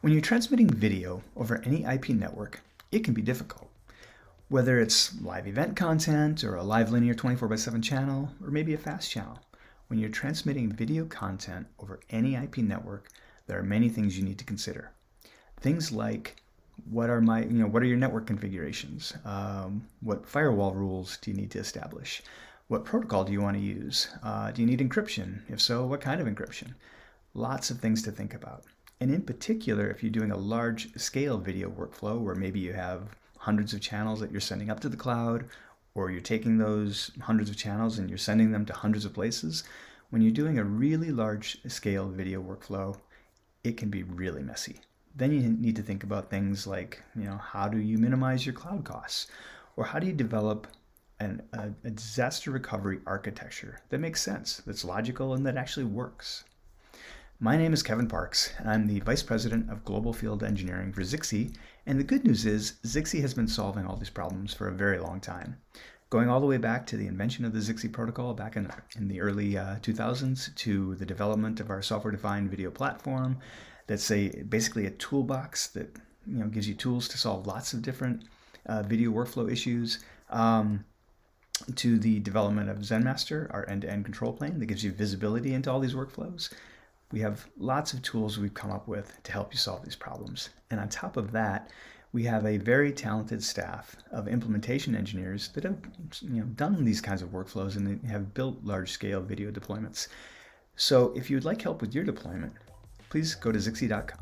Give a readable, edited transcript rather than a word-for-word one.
When you're transmitting video over any IP network, it can be difficult. Whether it's live event content or a live linear 24/7 channel, or maybe a fast channel, when you're transmitting video content over any IP network, there are many things you need to consider. Things like what are your network configurations? What firewall rules do you need to establish? What protocol do you want to use? Do you need encryption? If so, what kind of encryption? Lots of things to think about. And in particular, if you're doing a large scale video workflow where maybe you have hundreds of channels that you're sending up to the cloud, or you're taking those hundreds of channels and you're sending them to hundreds of places, when you're doing a really large scale video workflow, it can be really messy. Then you need to think about things like, how do you minimize your cloud costs? Or how do you develop a disaster recovery architecture that makes sense, that's logical, and that actually works? My name is Kevin Parks, and I'm the Vice President of Global Field Engineering for Zixi, and the good news is Zixi has been solving all these problems for a very long time. Going all the way back to the invention of the Zixi Protocol back in the early 2000s to the development of our software-defined video platform that's basically a toolbox that gives you tools to solve lots of different video workflow issues, to the development of ZenMaster, our end-to-end control plane that gives you visibility into all these workflows. We have lots of tools we've come up with to help you solve these problems. And on top of that, we have a very talented staff of implementation engineers that have done these kinds of workflows and have built large-scale video deployments. So if you would like help with your deployment, please go to Zixi.com.